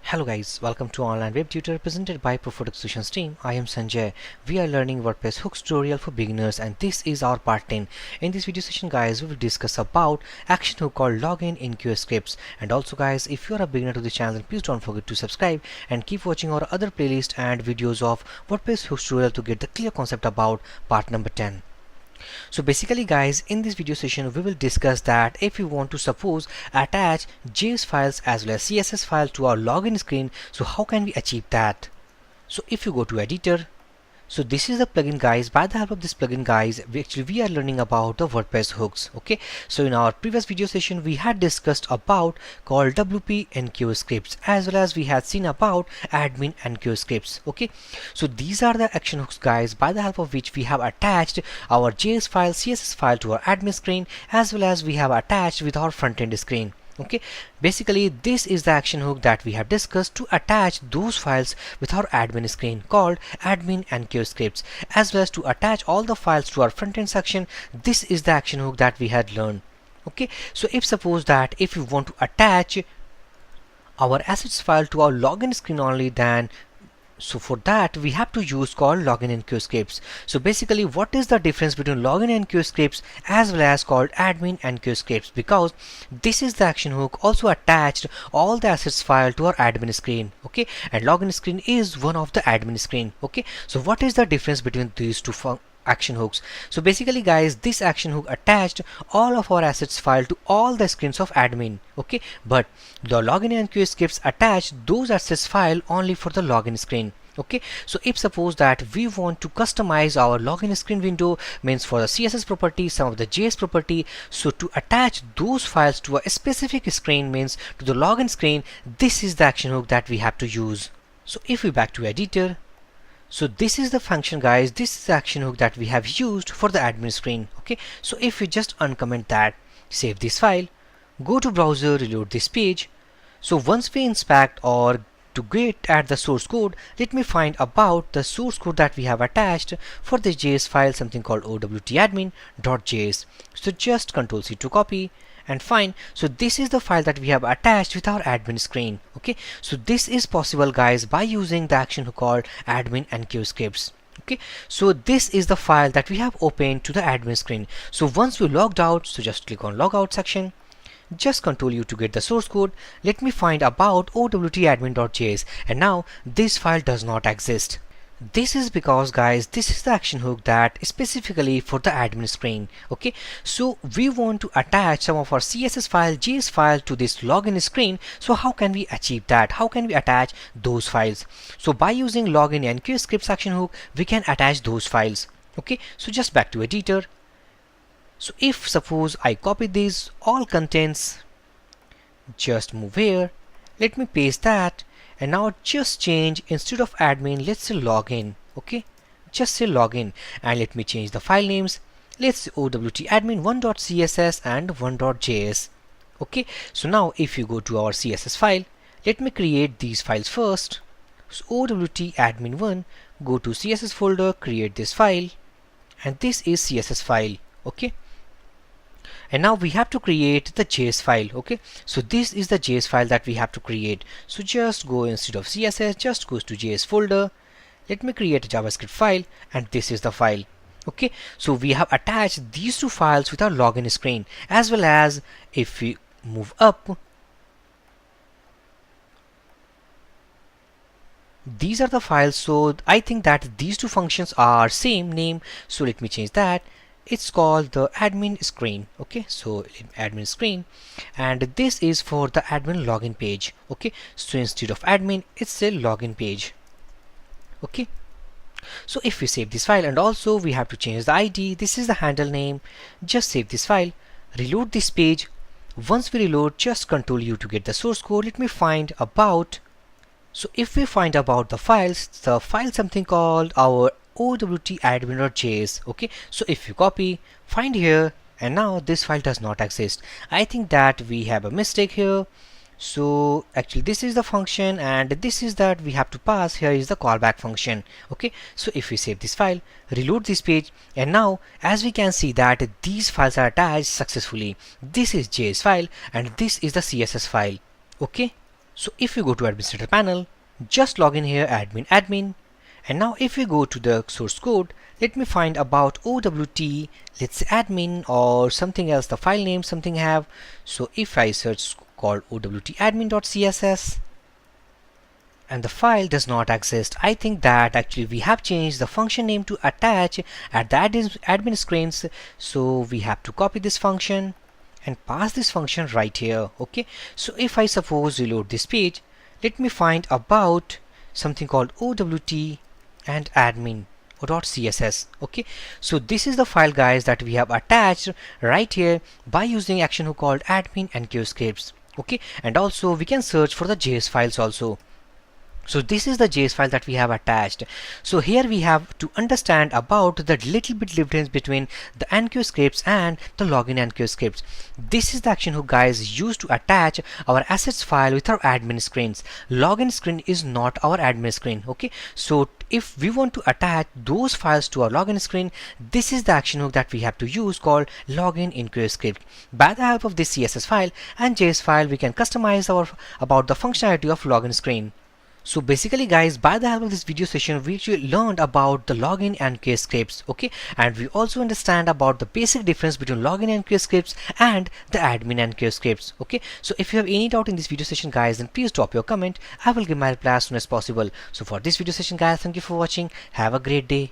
Hello guys, welcome to Online Web Tutor presented by Preferred Solutions team. I am Sanjay. We are learning WordPress Hooks tutorial for beginners and this is our part 10. In this video session guys, we will discuss about action hook called login in enqueuing scripts. And also guys, if you are a beginner to the channel, please don't forget to subscribe and keep watching our other playlist and videos of WordPress Hooks tutorial to get the clear concept about part number 10. So basically guys, in this video session we will discuss that if you want to suppose attach JS files as well as CSS file to our login screen, so how can we achieve that? So if you go to editor, so this is the plugin guys. By the help of this plugin guys, we are learning about the WordPress hooks. Okay, so in our previous video session we had discussed about called WP enqueuing scripts as well as we had seen about admin enqueuing scripts. Okay, so these are the action hooks guys, by the help of which we have attached our JS file, CSS file to our admin screen as well as we have attached with our front end screen. Okay, basically this is the action hook that we have discussed to attach those files with our admin screen called admin enqueuing scripts, as well as to attach all the files to our front end section. This is the action hook that we had learned. Okay, so if suppose that if you want to attach our assets file to our login screen only, then so for that we have to use called login enqueuing scripts. So basically what is the difference between login enqueuing scripts as well as called admin enqueuing scripts? Because this is the action hook also attached all the assets file to our admin screen. Okay, and login screen is one of the admin screen. Okay, so what is the difference between these two action hooks? So basically guys, this action hook attached all of our assets file to all the screens of admin. Okay, but the login enqueuing scripts attach those assets file only for the login screen. Okay, so if suppose that we want to customize our login screen window, means for the CSS property, some of the JS property, so to attach those files to a specific screen, means to the login screen, this is the action hook that we have to use. So if we back to editor, so this is the function guys, this is the action hook that we have used for the admin screen. Okay, so if we just uncomment that, save this file, go to browser, reload this page. So once we inspect or to get at the source code, let me find about the source code that we have attached for the JS file, something called owtadmin.js. So just Ctrl C to copy and find. So this is the file that we have attached with our admin screen. Okay, so this is possible guys by using the action hook called admin enqueuing scripts. Okay, so this is the file that we have opened to the admin screen. So once we logged out, so just click on logout section, just Ctrl U to get the source code. Let me find about owtadmin.js, and now this file does not exist. This is because guys, this is the action hook that is specifically for the admin screen. Okay, so we want to attach some of our CSS file, JS file to this login screen. So how can we achieve that? How can we attach those files? So by using login enqueuing scripts action hook, we can attach those files. Okay, so just back to editor. So if suppose I copy these all contents, just move here, let me paste that, and now just change, instead of admin, let's say login. Okay, just say login, and let me change the file names. Let's say owtadmin 1.css and 1.js. Okay, so now if you go to our CSS file, let me create these files first. So owtadmin1, go to CSS folder, create this file, and this is CSS file. Okay, and now we have to create the JS file. Okay, so this is the JS file that we have to create. So just go, instead of CSS, just goes to JS folder. Let me create a JavaScript file, and this is the file. Okay, so we have attached these two files with our login screen, as well as if we move up, these are the files. So I think that these two functions are same name, so let me change that. It's called the admin screen. Okay, so admin screen, and this is for the admin login page. Okay, so instead of admin, it's a login page. Okay, so if we save this file, and also we have to change the ID, this is the handle name. Just save this file, reload this page. Once we reload, just Ctrl U to get the source code. Let me find about. So if we find about the file something called our owtadmin.js. Okay, so if you copy, find here, and now this file does not exist. I think that we have a mistake here. So actually this is the function, and this is that we have to pass. Here is the callback function. Okay, so if we save this file, reload this page, and now as we can see that these files are attached successfully. This is JS file and this is the CSS file. Okay, So if you go to administrator panel, just log in here admin. And now if we go to the source code, let me find about OWT, let's say admin or something else, the file name something have. So if I search called OWT admin.css, and the file does not exist. I think that actually we have changed the function name to attach at the admin screens. So we have to copy this function and pass this function right here. Okay, so if I suppose reload this page, let me find about something called OWT and admin .css. Okay, so this is the file guys that we have attached right here by using action hook called admin enqueue scripts. Okay, and also we can search for the JS files also. So this is the JS file that we have attached. So here we have to understand about the little bit difference between the enqueue scripts and the login enqueue scripts. This is the action hook guys used to attach our assets file with our admin screens. Login screen is not our admin screen. Okay, so if we want to attach those files to our login screen, this is the action hook that we have to use called login enqueue script. By the help of this CSS file and JS file, we can customize about the functionality of login screen. So basically guys, by the help of this video session, we learned about the login and enqueue scripts. Okay, and we also understand about the basic difference between login and enqueue scripts and the admin and enqueue scripts. Okay, so if you have any doubt in this video session guys, then please drop your comment. I will give my reply as soon as possible. So for this video session guys, thank you for watching. Have a great day.